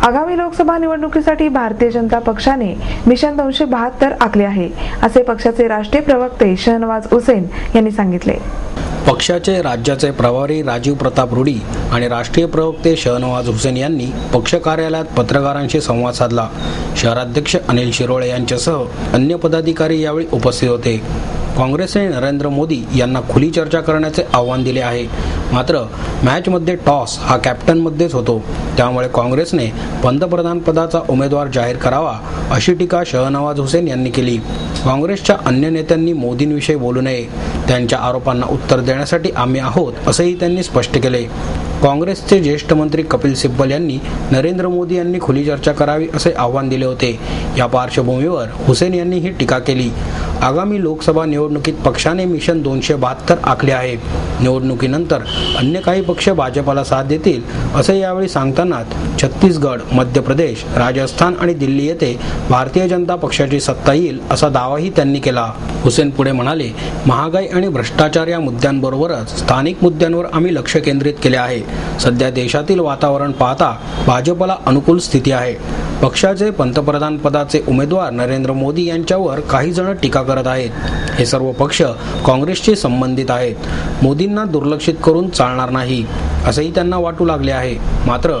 आगामी लोकसभा निवडणुकीसाठी भारतीय जनता पक्षाने मिशन 272 आखले आहे, असे पक्षाचे राष्ट्रीय प्रवक्ते शहनवाज हुसेन यांनी सांगितले। पक्षाचे राज्याचे प्रभारी राजीव प्रताप रुडी आणि राष्ट्रीय प्रवक्ते शहनवाज हुसेन यांनी पक्ष कार्यालयात पत्रकारांशी संवाद साधला। शहराध्यक्ष अनिल शिरोळे यांच्यासह अन्य पदाधिकारी यावेळी उपस्थित होते। काँग्रेसने नरेंद्र मोदी यांना खुली चर्चा करण्याचे आव्हान दिले आहे, मात्र मॅचमध्ये टॉस हा कॅप्टनमध्येच होतो, त्यामुळे काँग्रेसने पंतप्रधान पदाचा उमेदवार जाहीर करावा अशी टीका शहनवाज हुसेन यांनी केली। काँग्रेसच्या अन्य नेत्यांनी मोदींविषयी बोलू नये, त्यांच्या आरोपांना उत्तर देण्यासाठी आम्ही आहोत असेही त्यांनी स्पष्ट केले। काँग्रेसचे ज्येष्ठ मंत्री कपिल सिब्बल यांनी नरेंद्र मोदी यांनी खुली चर्चा करावी असे आव्हान दिले होते। या पार्श्वभूमीवर हुसेन यांनी ही टीका केली। आगामी लोकसभा निवडणुकीत पक्षाने मिशन 272 आखले आहे। निवडणुकीनंतर अन्य काही पक्ष भाजपला साथ देतील असे यावेळी सांगतानाच छत्तीसगड, मध्य प्रदेश, राजस्थान आणि दिल्ली येथे भारतीय जनता पक्षाची सत्ता येईल असा दावाही त्यांनी केला। हुसेन पुढे म्हणाले, महागाई आणि भ्रष्टाचार या मुद्द्यांबरोबरच स्थानिक मुद्द्यांवर आम्ही लक्ष केंद्रित केले आहे। सध्या देशातील वातावरण पाहता भाजपला अनुकूल स्थिती आहे। पक्षाचे पंतप्रधान पदाचे उमेदवार नरेंद्र मोदी यांच्यावर काही जण टीका करत आहेत। हे सर्व पक्ष काँग्रेसशी संबंधित आहेत। मोदींना दुर्लक्षित करून चालणार नाही असेही त्यांना वाटू लागले आहे। मात्र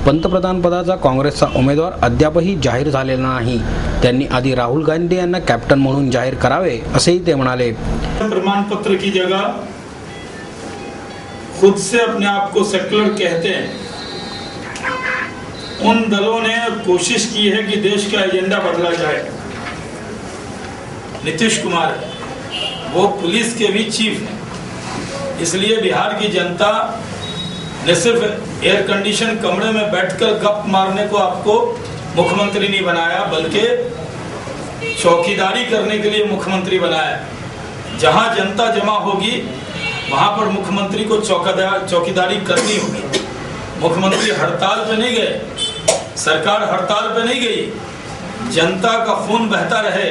पंतप्रधान पदाचा काँग्रेसचा उमेदवार अद्यापही जाहीर झालेला नाही। त्यांनी आधी राहुल गांधी यांना कॅप्टन म्हणून जाहीर करावे असेही ते म्हणाले। प्रमाण पत्र की जगह खुद से अपने आप को सेक्युलर कहते हैं, उन दलों ने कोशिश की है कि देश का एजेंडा बदला जाए। नीतीश कुमार वो पुलिस के भी चीफ हैं, इसलिए बिहार की जनता ने सिर्फ एयर कंडीशन कमरे में बैठकर गप मारने को आपको मुख्यमंत्री नहीं बनाया, बल्कि चौकीदारी करने के लिए मुख्यमंत्री बनाया। जहां जनता जमा होगी वहां पर मुख्यमंत्री को चौकीदारी करनी होगी। मुख्यमंत्री हड़ताल पे नहीं गए, सरकार हड़ताल पे नहीं गई। जनता का खून बहता रहे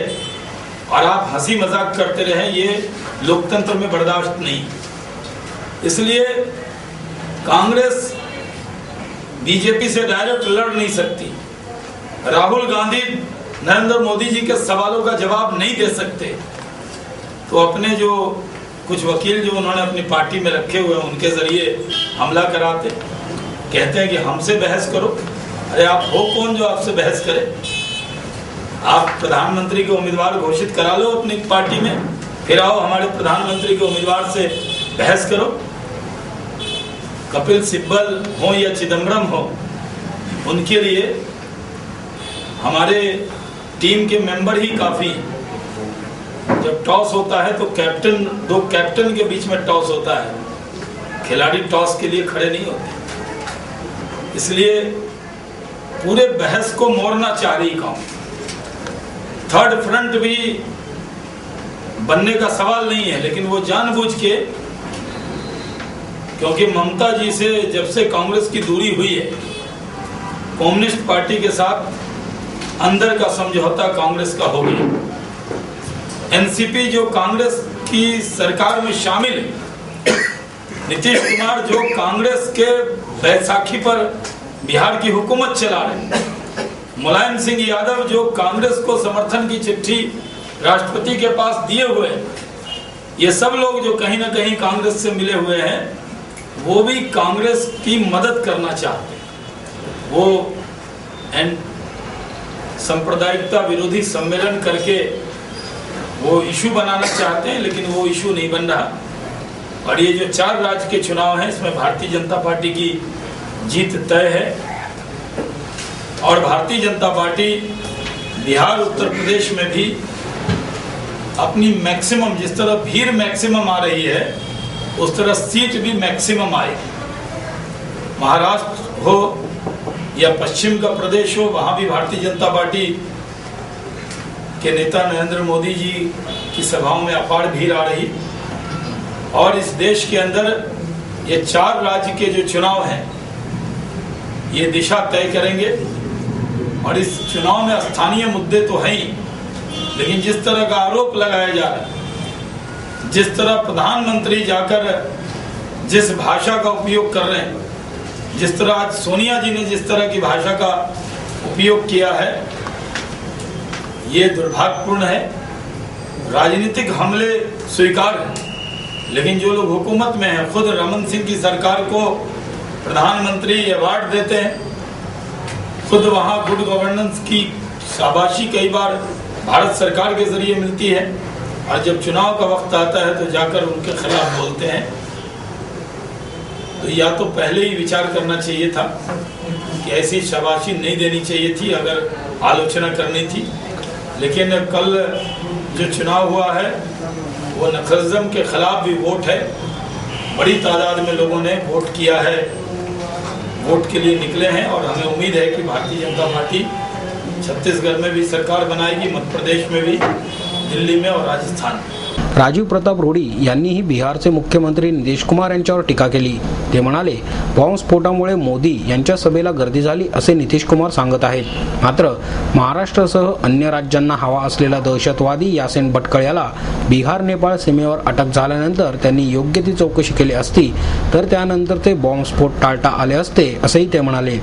और आप हंसी मजाक करते रहे, ये लोकतंत्र में बर्दाश्त नहीं। इसलिए कांग्रेस बीजेपी से डायरेक्ट लड़ नहीं सकती। राहुल गांधी नरेंद्र मोदी जी के सवालों का जवाब नहीं दे सकते, तो अपने जो कुछ वकील जो उन्होंने अपनी पार्टी में रखे हुए हैं उनके जरिए हमला कराते, कहते हैं कि हमसे बहस करो। अरे आप हो कौन जो आपसे बहस करे? आप प्रधानमंत्री के उम्मीदवार घोषित करा लो अपनी पार्टी में, फिर आओ हमारे प्रधानमंत्री के उम्मीदवार से बहस करो। कपिल सिब्बल हो या चिदम्बरम हो, उनके लिए हमारे टीम के मेंबर ही काफी हैं। जब टॉस होता है तो दो कैप्टन के बीच में टॉस होता है, खिलाड़ी टॉस के लिए खड़े नहीं होते। इसलिए पूरे बहस को मोड़ना चाह रही कांग्रेस। थर्ड फ्रंट भी बनने का सवाल नहीं है, लेकिन वो जानबूझ के, क्योंकि ममता जी से जब से कांग्रेस की दूरी हुई है, कम्युनिस्ट पार्टी के साथ अंदर का समझौता कांग्रेस का हो गया। एनसीपी जो कांग्रेस की सरकार में शामिल है, नीतीश कुमार जो कांग्रेस के बैसाखी पर बिहार की हुकूमत चला रहे, मुलायम सिंह यादव जो कांग्रेस को समर्थन की चिट्ठी राष्ट्रपति के पास दिए हुए हैं, ये सब लोग जो कहीं ना कहीं कांग्रेस से मिले हुए हैं, वो भी कांग्रेस की मदद करना चाहते हैं। वो सांप्रदायिकता विरोधी सम्मेलन करके वो इशू बनाना चाहते हैं, लेकिन वो इशू नहीं बन रहा। और ये जो 4 राज्य के चुनाव हैं, इसमें भारतीय जनता पार्टी की जीत तय है। और भारतीय जनता पार्टी बिहार, उत्तर प्रदेश में भी अपनी मैक्सिमम, जिस तरह भीड़ मैक्सिमम आ रही है, उस तरह सीट भी मैक्सिमम आएगी। महाराष्ट्र हो या पश्चिम का प्रदेश हो, वहां भी भारतीय जनता पार्टी के नेता नरेंद्र मोदी जी की सभाओं में अपार भीड़ आ रही। और इस देश के अंदर ये 4 राज्य के जो चुनाव हैं, ये दिशा तय करेंगे। और इस चुनाव में स्थानीय मुद्दे तो हैं ही, लेकिन जिस तरह का आरोप लगाया जा रहा है, जिस तरह प्रधानमंत्री जाकर जिस भाषा का उपयोग कर रहे हैं, जिस तरह आज सोनिया जी ने जिस तरह की भाषा का उपयोग किया है, ये दुर्भाग्यपूर्ण है। राजनीतिक हमले स्वीकार हैं, लेकिन जो लोग हुकूमत में हैं, खुद रमन सिंह की सरकार को प्रधानमंत्री अवार्ड देते हैं, खुद वहाँ गुड गवर्नेंस की शाबाशी कई बार भारत सरकार के जरिए मिलती है, और जब चुनाव का वक्त आता है तो जाकर उनके खिलाफ बोलते हैं। तो या तो पहले ही विचार करना चाहिए था कि ऐसी शाबाशी नहीं देनी चाहिए थी अगर आलोचना करनी थी। लेकिन कल जो चुनाव हुआ है वो नक्सलिज्म के खिलाफ भी वोट है। बड़ी तादाद में लोगों ने वोट किया है, वोट के लिए निकले हैं, और हमें उम्मीद है कि भारतीय जनता पार्टी छत्तीसगढ़ में भी सरकार बनाएगी, मध्य प्रदेश में भी, दिल्ली में और राजस्थान में। राजीव प्रताप रूडी यांनीही बिहारचे मुख्यमंत्री नितीश कुमार यांच्यावर टीका केली। ते म्हणाले, बॉम्बस्फोटामुळे मोदी यांच्या सभेला गर्दी झाली असे नितीश कुमार सांगत आहेत। मात्र महाराष्ट्रासह अन्य राज्यांना हवा असलेला दहशतवादी यासीन भटकळ याला बिहार नेपाळ सीमेवर अटक झाल्यानंतर त्यांनी योग्य ती चौकशी केली असती तर त्यानंतर ते बॉम्बस्फोट टाळता आले असते, असेही ते म्हणाले।